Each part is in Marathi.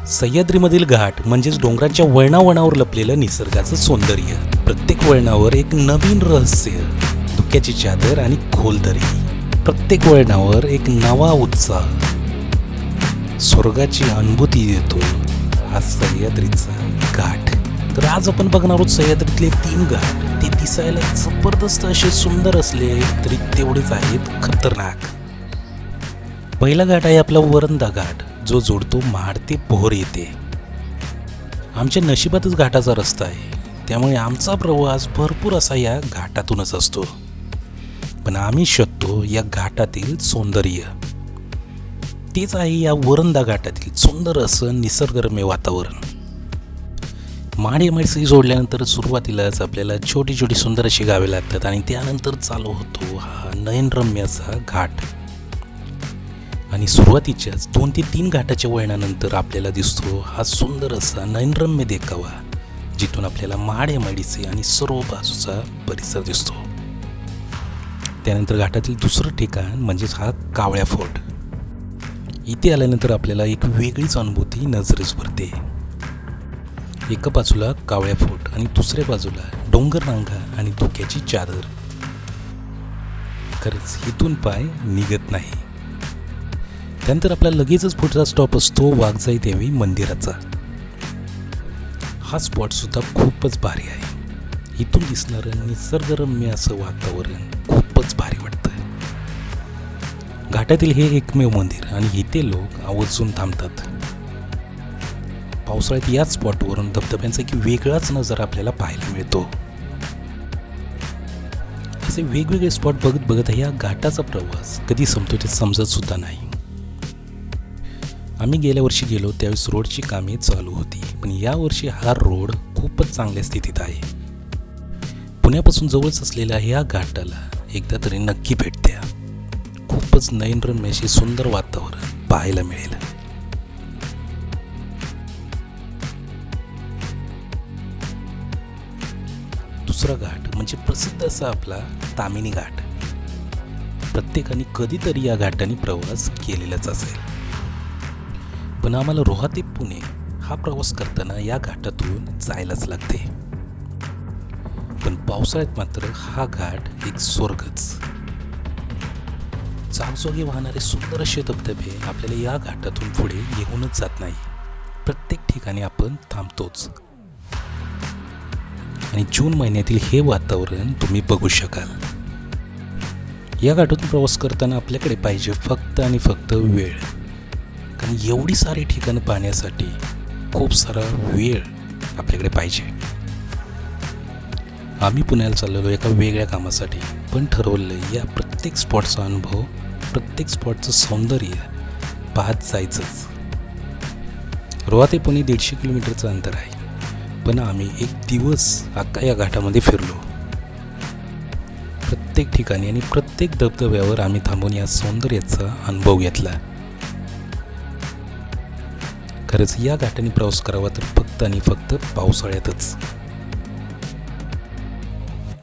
सह्याद्रीमधील घाट म्हणजेच डोंगराच्या वळणावळणावर लपलेलं निसर्गाचं सौंदर्य. प्रत्येक वळणावर एक नवीन रहस्य, धुक्याची चादर आणि खोल दरी. प्रत्येक वळणावर एक नवा उत्साह, स्वर्गाची अनुभूती देतो हा सह्याद्रीचा घाट. तर आज आपण बघणार आहोत सह्याद्रीतले 3 घाट. ते दिसायला जबरदस्त असे सुंदर असले तरी तेवढेच आहेत खतरनाक. पहिला घाट आहे आपला वरंदा घाट, जो जोडतो महाड ते भोर येथे. आमच्या नशिबातच घाटाचा रस्ता आहे, त्यामुळे आमचा प्रवास भरपूर असा या घाटातूनच असतो. पण आम्ही शोधतो या घाटातील सौंदर्य. तेच आहे या वरंदा घाटातील सुंदर असं निसर्गरम्य वातावरण. महाड एमआयडीसी जोडल्यानंतर सुरुवातीलाच आपल्याला छोटी छोटी सुंदर अशी गावे लागतात आणि त्यानंतर चालू होतो हा नयनरम्य असा घाट. आणि सुरुवातीच्याच 2 ते 3 घाटाच्या वळणानंतर आपल्याला दिसतो हा सुंदर असा नयनरम्य देखावा, जिथून आपल्याला महाड एमआयडीसी आणि सर्व बाजूचा परिसर दिसतो. त्यानंतर घाटातील दुसरं ठिकाण म्हणजेच हा कावळ्या फोर्ट. इथे आल्यानंतर आपल्याला एक वेगळीच अनुभूती नजरेस भरते. एका बाजूला कावळ्या फोर्ट आणि दुसऱ्या बाजूला डोंगर रांगा आणि धुक्याची चादर. खरंच इथून पाय निघत नाही. त्यानंतर आपला लगेचच पुढचा स्टॉप असतो वाघजाई देवी मंदिराचा. हा स्पॉट सुद्धा खूपच भारी आहे. इथून दिसणारं निसर्गरम्य असं वातावरण खूपच भारी वाटतं. घाटातील हे एकमेव मंदिर आणि इथे लोक आवर्जून थांबतात. पावसाळ्यात याच स्पॉटवरून धबधब्यांचा एक वेगळाच नजारा आपल्याला पाहायला मिळतो. असे वेगवेगळे स्पॉट बघत बघत या घाटाचा प्रवास कधी संपतो ते समजत सुद्धा नाही. आम्ही गेल्या वर्षी गेलो त्यावेळेस रोडची कामे चालू होती, पण यावर्षी हा रोड खूपच चांगल्या स्थितीत आहे. पुण्यापासून जवळच असलेल्या ह्या घाटाला एकदा तरी नक्की भेट द्या. खूपच नयनरम्य असे सुंदर वातावरण पाहायला मिळेल. दुसरा घाट म्हणजे प्रसिद्ध असा आपला ताम्हिणी घाट. प्रत्येकाने कधीतरी या घाटाने प्रवास केलेलाच असेल, पण आम्हाला रोहा ते पुणे हा प्रवास करताना या घाटातून जायलाच लागते. पण पावसाळ्यात मात्र हा घाट एक स्वर्गच. जागजोगे वाहणारे सुंदर असे धबधबे आपल्याला या घाटातून पुढे घेऊनच जात नाही. प्रत्येक ठिकाणी आपण थांबतोच. आणि जून महिन्यातील हे वातावरण तुम्ही बघू शकाल. या घाटातून प्रवास करताना आपल्याकडे पाहिजे फक्त आणि फक्त वेळ. कारण एवढी सारी ठिकाणं पाहण्यासाठी खूप सारा वेळ आपल्याकडे पाहिजे. आम्ही पुण्याला चाललेलो एका वेगळ्या कामासाठी, पण ठरवलं या प्रत्येक स्पॉटचा अनुभव, प्रत्येक स्पॉटचं सौंदर्य पाहत जायचंच. रोहा ते पुणे 150 किलोमीटरचं अंतर आहे, पण आम्ही एक दिवस अख्खा या घाटामध्ये फिरलो. प्रत्येक ठिकाणी आणि प्रत्येक धबधब्यावर आम्ही थांबून या सौंदर्याचा अनुभव घेतला. खरंच या घाटाने प्रवास करावा तर फक्त आणि फक्त पावसाळ्यातच.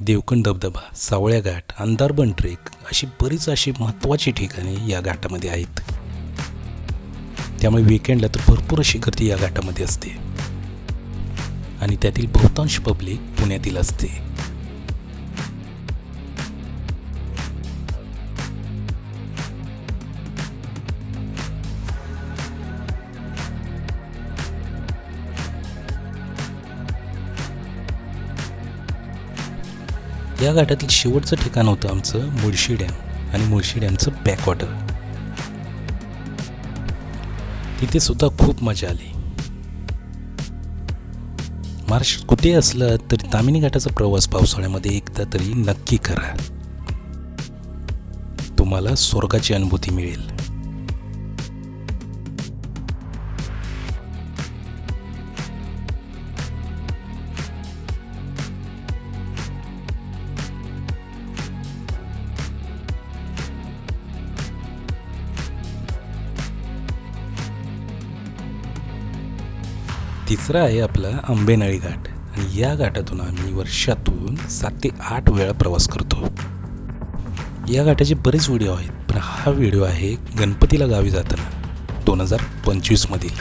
देवकण धबधबा, सावळ्या घाट, अंधारबन ट्रेक अशी बरीच अशी महत्त्वाची ठिकाणे या घाटामध्ये आहेत. त्यामुळे वीकेंडला तर भरपूर अशी गर्दी या घाटामध्ये असते आणि त्यातील बहुतांश पब्लिक पुण्यातील असते. या घाटातील शेवटचं ठिकाण होतं आमचं मुळशी डॅम आणि मुळशी डॅमचं बॅकवॉटर. तिथे सुद्धा खूप मजा आली. महाराष्ट्रात कुठे असलं तरी ताम्हिणी घाटाचा प्रवास पावसाळ्यामध्ये एकदा तरी नक्की करा. तुम्हाला स्वर्गाची अनुभूती मिळेल. तिसरा आहे आपला आंबेनळी घाट आणि या घाटातून आम्ही वर्षातून 7 ते 8 वेळा प्रवास करतो. या घाटाचे बरेच व्हिडिओ आहेत, पण हा व्हिडिओ आहे गणपतीला गावी जाताना 2025 मधील.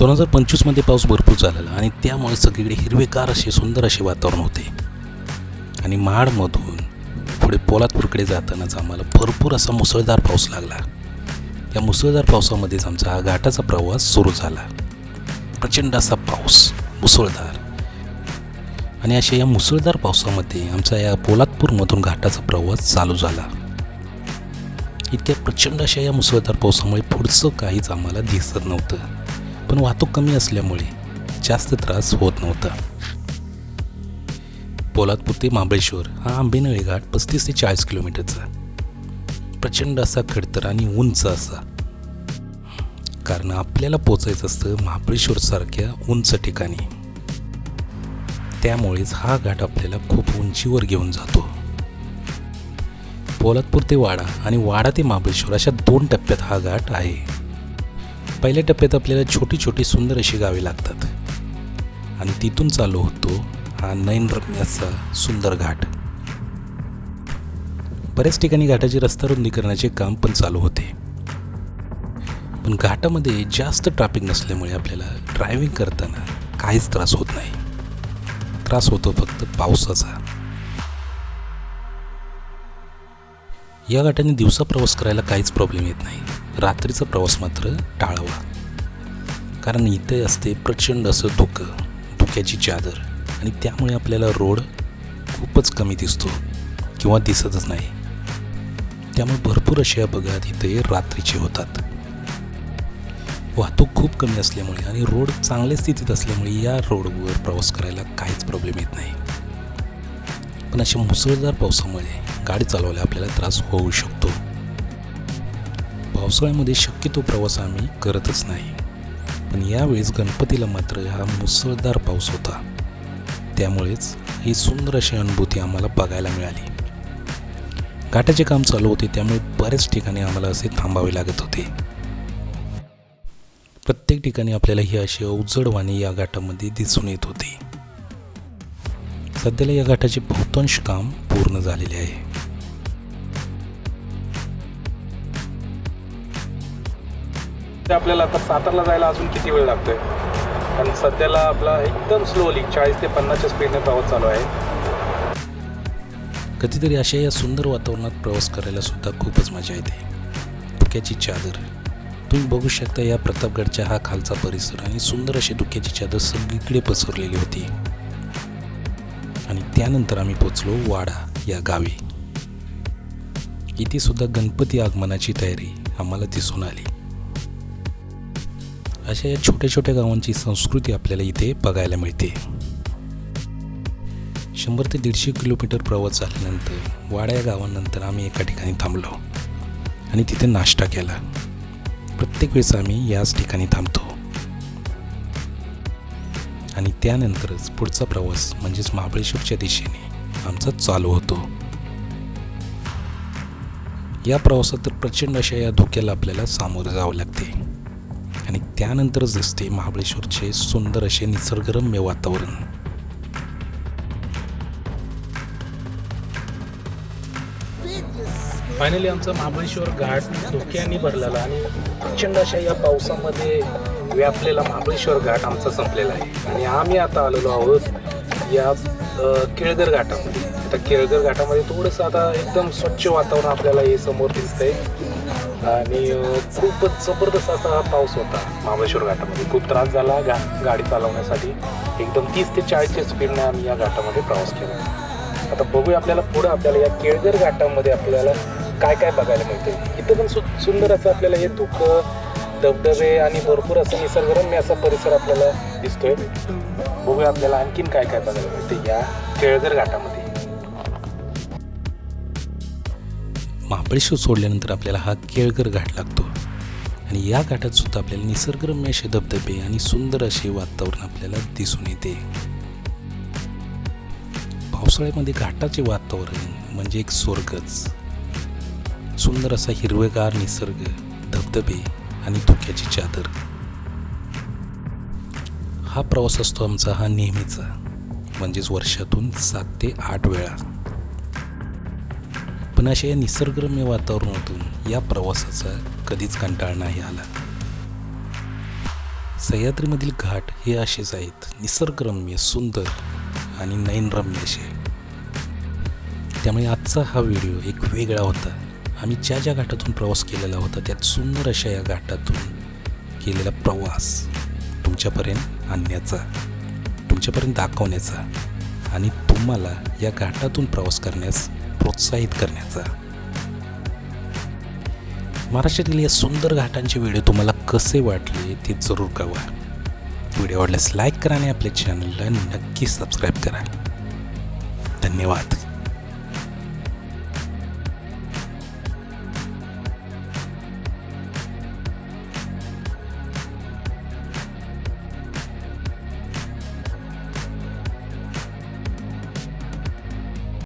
2025मध्ये पाऊस भरपूर झालेला आणि त्यामुळे सगळीकडे हिरवेगार असे सुंदर असे वातावरण होते. आणि महाडमधून पुढे पोलादपूरकडे जातानाच आम्हाला भरपूर असा मुसळधार पाऊस लागला. या मुसळधार पावसामध्येच आमचा हा घाटाचा प्रवास सुरू झाला. प्रचंड असा पाऊस, मुसळधार. आणि अशा या मुसळधार पावसामध्ये आमचा या पोलादपूरमधून घाटाचा प्रवास चालू झाला. इतक्या प्रचंड अशा या मुसळधार पावसामुळे पुढचं काहीच आम्हाला दिसत नव्हतं, पण वाहतूक कमी असल्यामुळे जास्त त्रास होत नव्हता. पोलादपूर ते महाबळेश्वर हा आंबेनळी घाट 35 ते 40 किलोमीटरचा, प्रचंड असा खडतर आणि उंच असा. कारण आपल्याला पोचायचं असतं महाबळेश्वरसारख्या उंच ठिकाणी, त्यामुळेच हा घाट आपल्याला खूप उंचीवर घेऊन जातो. पोलादपूर ते वाडा आणि वाडा ते महाबळेश्वर अशा 2 टप्प्यात हा घाट आहे. पहिल्या टप्प्यात आपल्याला छोटी छोटी सुंदर अशी गावे लागतात आणि तिथून चालू होतो हा नयनरम्य असा सुंदर घाट. बऱ्याच ठिकाणी घाटाचे रस्ता रुंदीकरणाचे काम पण चालू होते, पण घाटामध्ये जास्त ट्रॅफिक नसल्यामुळे आपल्याला ड्रायव्हिंग करताना काहीच त्रास होत नाही. त्रास होतो फक्त पावसाचा. या घाटाने दिवसा प्रवास करायला काहीच प्रॉब्लेम येत नाही. रात्रीचा प्रवास मात्र टाळावा, कारण इथे असते प्रचंड असं धुक्याची चादर आणि त्यामुळे आपल्याला रोड खूपच कमी दिसतो किंवा दिसतच नाही. त्यामुळे भरपूर अशा अपघात इथे रात्रीचे होतात. वाहतूक खूप कमी असल्यामुळे आणि रोड चांगल्या स्थितीत असल्यामुळे या रोडवर प्रवास करायला काहीच प्रॉब्लेम येत नाही. पण अशा मुसळधार पावसामुळे गाडी चालवायला आपल्याला त्रास होऊ शकतो. पावसाळ्यामध्ये शक्यतो प्रवास आम्ही करतच नाही, पण यावेळेस गणपतीला मात्र हा मुसळधार पाऊस होता, त्यामुळेच ही सुंदर अशी अनुभूती आम्हाला बघायला मिळाली. घाटाचे काम चालू होते, त्यामुळे बऱ्याच ठिकाणी आम्हाला असे थांबावे लागत होते. प्रत्येक ठिकाणी आपल्याला ही अशी अवजड वाहने या घाटामध्ये दिसून येत होती. सध्याला या घाटाचे बहुतांश काम पूर्ण झालेले आहे. आपल्याला आता सातारला जायला अजून किती वेळ लागतोय? कारण सध्याला आपला एकदम स्लोली 40 ते 50च्या स्पीडने प्रवास चालू आहे. कधीतरी अशा या सुंदर वातावरणात प्रवास करायला सुद्धा खूपच मजा येते. धुक्याची चादर तुम्ही बघू शकता. या प्रतापगडच्या हा खालचा परिसर आणि सुंदर अशी धुक्याची चादर सगळीकडे पसरलेली होती. आणि त्यानंतर आम्ही पोचलो वाडा या गावी. इथे सुद्धा गणपती आगमनाची तयारी आम्हाला दिसून आली. अशा या छोट्या छोट्या गावांची संस्कृती आपल्याला इथे बघायला मिळते. 100 ते 150 किलोमीटर प्रवास झाल्यानंतर वाडा या गावानंतर आम्ही एका ठिकाणी थांबलो आणि तिथे नाश्ता केला. प्रत्येक वेळेस आम्ही याच ठिकाणी थांबतो आणि त्यानंतरच पुढचा प्रवास म्हणजेच महाबळेश्वरच्या दिशेने आमचा चालू होतो. या प्रवासात तर प्रचंड अशा या धोक्याला आपल्याला सामोरे जावं लागते आणि त्यानंतरच दिसते महाबळेश्वरचे सुंदर असे निसर्गरम्य वातावरण. फायनली आमचा महाबळेश्वर घाट धुक्याने भरलेला आणि प्रचंड अशा या पावसामध्ये व्यापलेला महाबळेश्वर घाट आमचा संपलेला आहे. आणि आम्ही आता आलेलो आहोत या केळगर घाटामध्ये. आता केळगर घाटामध्ये थोडंसं आता एकदम स्वच्छ वातावरण आपल्याला हे समोर दिसतंय आणि खूपच जबरदस्त असा हा पाऊस होता महाबळेश्वर घाटामध्ये. खूप त्रास झाला गाडी चालवण्यासाठी. एकदम 30 ते 40च्या स्पीडने आम्ही या घाटामध्ये प्रवास केला. आता बघूया आपल्याला पुढं आपल्याला या केळगर घाटामध्ये आपल्याला काय काय बघायला मिळतं. इथं पण सुंदर असं आपल्याला हे धुकं, धबधबे आणि भरपूर असं निसर्गरम्य असा परिसर आपल्याला दिसतोय. बघूया आपल्याला आणखीन काय काय बघायला मिळते या केळगर घाटामध्ये. महाबळेश्वर सोडल्यानंतर आपल्याला हा केळगर घाट लागतो आणि या घाटात सुद्धा आपल्याला निसर्गरम्य असे धबधबे आणि सुंदर असे वातावरण आपल्याला दिसून येते. पावसाळ्यामध्ये घाटाचे वातावरण म्हणजे एक स्वर्गच. सुंदर असा हिरवेगार निसर्ग, धबधबे आणि धुक्याची चादर. हा प्रवास असतो आमचा हा नेहमीचा, म्हणजेच वर्षातून 7 ते 8 वेळा. पण अशा या निसर्गरम्य वातावरणातून या प्रवासाचा कधीच कंटाळा नाही आला. सह्याद्रीमधील घाट हे असेच आहेत, निसर्गरम्य, सुंदर आणि नयनरम्य असे. त्यामुळे आजचा हा व्हिडिओ एक वेगळा होता. आम्ही ज्या ज्या घाटातून प्रवास केलेला होता त्यात सुंदर अशा या घाटातून केलेला प्रवास तुमच्यापर्यंत आणण्याचा, तुमच्यापर्यंत दाखवण्याचा आणि तुम्हाला या घाटातून प्रवास करण्यास प्रोत्साहित करण्याचा. महाराष्ट्रातील या सुंदर घाटांचे व्हिडिओ तुम्हाला कसे वाटले ते जरूर कळवा. व्हिडिओ आवडल्यास लाईक करा आणि आपल्या चॅनलला नक्की सबस्क्राईब करा. धन्यवाद.